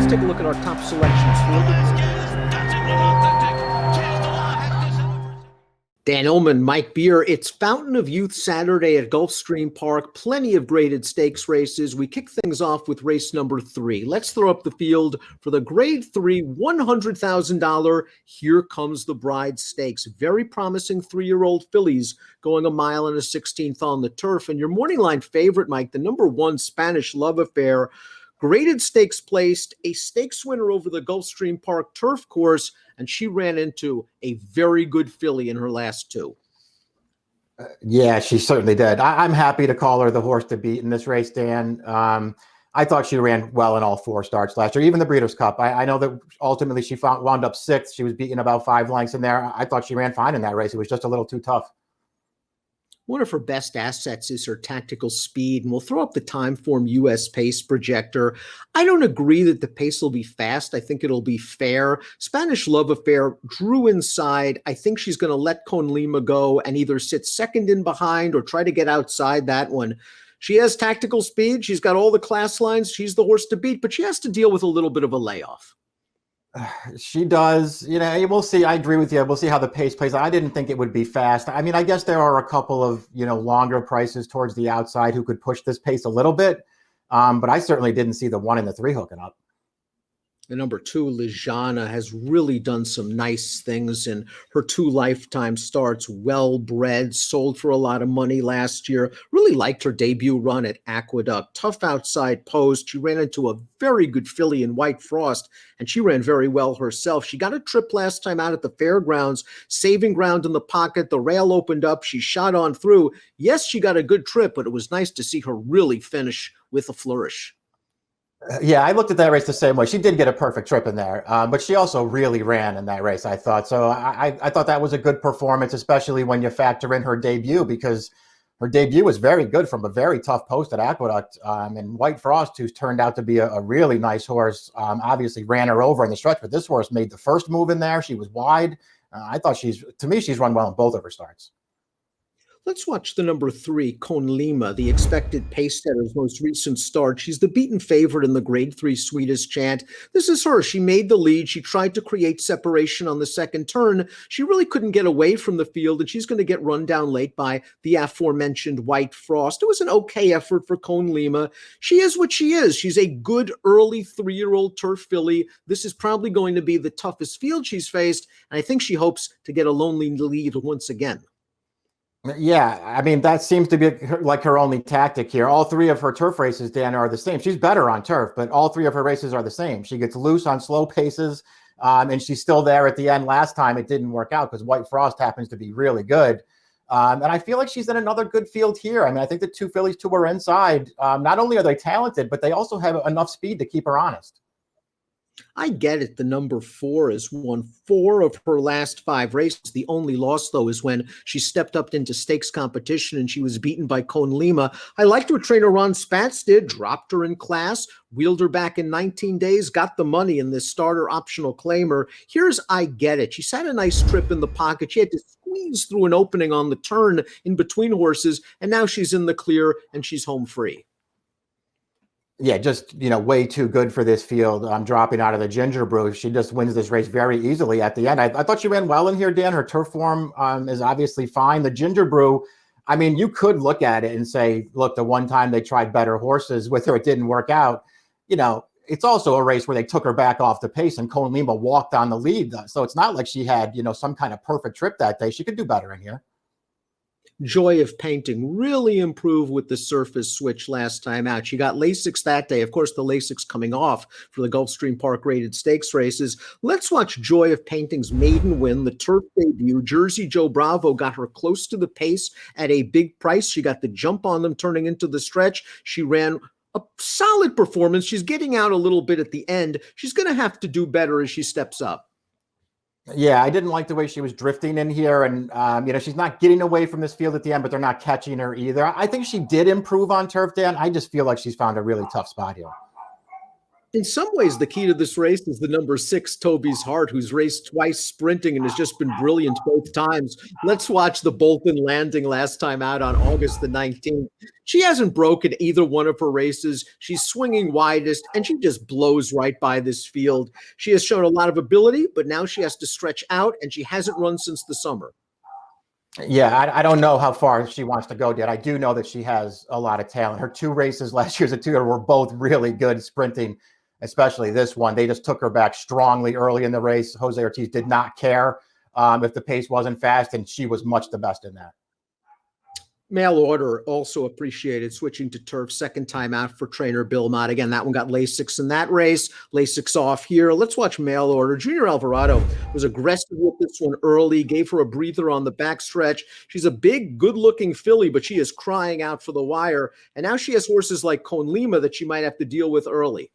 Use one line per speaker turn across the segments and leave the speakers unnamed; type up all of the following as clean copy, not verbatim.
let's take a look at our top selections for Dan Illman, Mike Beer. It's Fountain of Youth Saturday at Gulfstream Park. Plenty of graded stakes races. We kick things off with race number 3. Let's throw up the field for the Grade 3 $100,000 Herecomesthebride Stakes. Very promising 3-year-old fillies going 1 mile and a 16th on the turf. And your morning line favorite, Mike, the number 1 Spanish Love Affair. Graded stakes placed, a stakes winner over the Gulfstream Park turf course, and she ran into a very good filly in her last 2.
Yeah, she certainly did. I'm happy to call her the horse to beat in this race, Dan. I thought she ran well in all 4 starts last year, even the Breeders' Cup. I know that ultimately she wound up 6th. She was beaten about 5 lengths in there. I thought she ran fine in that race. It was just a little too tough.
One of her best assets is her tactical speed, and we'll throw up the Timeform US pace projector. I don't agree that the pace will be fast. I think it'll be fair. Spanish Love Affair drew inside. I think she's going to let Con Lima go and either sit second in behind or try to get outside that one. She has tactical speed. She's got all the class lines. She's the horse to beat, but she has to deal with a little bit of a layoff.
She does. You know, we'll see. I agree with you. We'll see how the pace plays. I didn't think it would be fast. I mean, I guess there are a couple of, longer prices towards the outside who could push this pace a little bit. But I certainly didn't see the 1 and the 3 hooking up.
The number 2, Lijana, has really done some nice things in her 2 lifetime starts. Well-bred, sold for a lot of money last year. Really liked her debut run at Aqueduct. Tough outside post. She ran into a very good filly in White Frost, and she ran very well herself. She got a trip last time out at the fairgrounds, saving ground in the pocket. The rail opened up. She shot on through. Yes, she got a good trip, but it was nice to see her really finish with a flourish.
Yeah, I looked at that race the same way. She did get a perfect trip in there, but she also really ran in that race, I thought. So I thought that was a good performance, especially when you factor in her debut, because her debut was very good from a very tough post at Aqueduct. And White Frost, who's turned out to be a really nice horse, obviously ran her over in the stretch, but this horse made the first move in there. She was wide. I thought she's run well in both of her starts.
Let's watch the number 3, Con Lima, the expected pace setter's most recent start. She's the beaten favorite in the Grade 3 Sweetest Chant. This is her. She made the lead. She tried to create separation on the second turn. She really couldn't get away from the field, and she's going to get run down late by the aforementioned White Frost. It was an okay effort for Con Lima. She is what she is. She's a good early 3-year-old turf filly. This is probably going to be the toughest field she's faced, and I think she hopes to get a lonely lead once again.
Yeah, I mean, that seems to be like her only tactic here. All 3 of her turf races, Dan, are the same. She's better on turf, but all 3 of her races are the same. She gets loose on slow paces, and she's still there at the end. Last time it didn't work out because White Frost happens to be really good. And I feel like she's in another good field here. I mean, I think the 2 fillies to her inside, not only are they talented, but they also have enough speed to keep her honest.
I get it. The number 4 has won 4 of her last 5 races. The only loss, though, is when she stepped up into stakes competition and she was beaten by Con Lima. I liked what trainer Ron Spatz did, dropped her in class, wheeled her back in 19 days, got the money in this starter optional claimer. Here's I Get It. She's had a nice trip in the pocket. She had to squeeze through an opening on the turn in between horses, and now she's in the clear and she's home free.
Yeah, just, way too good for this field. Dropping out of the Ginger Brew. She just wins this race very easily at the end. I thought she ran well in here, Dan. Her turf form is obviously fine. The Ginger Brew, I mean, you could look at it and say, look, the one time they tried better horses with her, it didn't work out. It's also a race where they took her back off the pace and Con Lima walked on the lead. So it's not like she had, some kind of perfect trip that day. She could do better in here.
Joy of Painting really improved with the surface switch last time out. She got Lasix that day. Of course, the Lasix coming off for the Gulfstream Park graded stakes races. Let's watch Joy of Painting's maiden win, the turf debut. Jersey Joe Bravo got her close to the pace at a big price. She got the jump on them turning into the stretch. She ran a solid performance. She's getting out a little bit at the end. She's going to have to do better as she steps up.
Yeah, I didn't like the way she was drifting in here. And, she's not getting away from this field at the end, but they're not catching her either. I think she did improve on turf, Dan. I just feel like she's found a really tough spot here.
In some ways, the key to this race is the number 6, Toby's Heart, who's raced twice sprinting and has just been brilliant both times. Let's watch the Bolton Landing last time out on August the 19th. She hasn't broken either one of her races. She's swinging widest, and she just blows right by this field. She has shown a lot of ability, but now she has to stretch out, and she hasn't run since the summer.
Yeah, I don't know how far she wants to go yet. I do know that she has a lot of talent. Her 2 races last year as a two-year were both really good sprinting, especially this one. They just took her back strongly early in the race. Jose Ortiz did not care if the pace wasn't fast, and she was much the best in that.
Mail order also appreciated, switching to turf, second time out for trainer Bill Mott. Again, that one got Lasix in that race. Lasix off here. Let's watch mail order. Junior Alvarado was aggressive with this one early, gave her a breather on the backstretch. She's a big, good-looking filly, but she is crying out for the wire. And now she has horses like Con Lima that she might have to deal with early.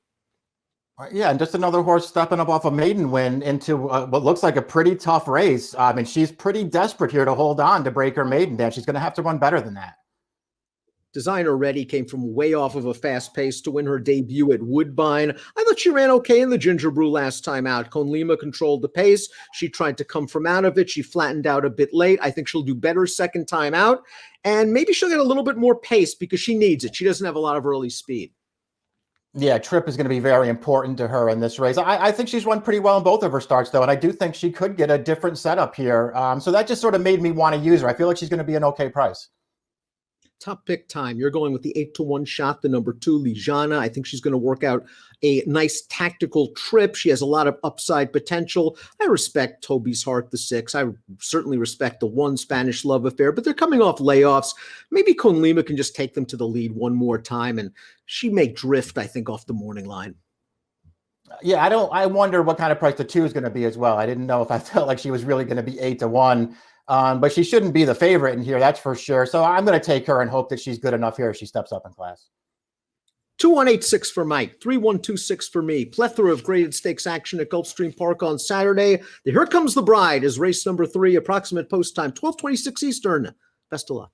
Yeah, and just another horse stepping up off a maiden win into what looks like a pretty tough race. And she's pretty desperate here to hold on to break her maiden down. She's going to have to run better than that.
Designer Ready came from way off of a fast pace to win her debut at Woodbine. I thought she ran okay in the Ginger Brew last time out. Con Lima controlled the pace. She tried to come from out of it. She flattened out a bit late. I think she'll do better second time out. And maybe she'll get a little bit more pace because she needs it. She doesn't have a lot of early speed.
Yeah, trip is going to be very important to her in this race. I think she's run pretty well in both of her starts, though, and I do think she could get a different setup here. So that just sort of made me want to use her. I feel like she's going to be an okay price.
Top pick time. You're going with the 8-1 shot, the number 2, Lijana. I think she's going to work out a nice tactical trip. She has a lot of upside potential. I respect Toby's Heart, the 6. I certainly respect the 1, Spanish Love Affair, but they're coming off layoffs. Maybe Con Lima can just take them to the lead one more time, and she may drift, I think, off the morning line.
Yeah, I wonder what kind of price the 2 is going to be as well. I didn't know if I felt like she was really going to be 8-1. But she shouldn't be the favorite in here, that's for sure. So I'm going to take her and hope that she's good enough here if she steps up in class.
2186 for Mike, 3126 for me. Plethora of graded stakes action at Gulfstream Park on Saturday. The Here Comes the Bride is race number 3, approximate post time, 12:26 Eastern. Best of luck.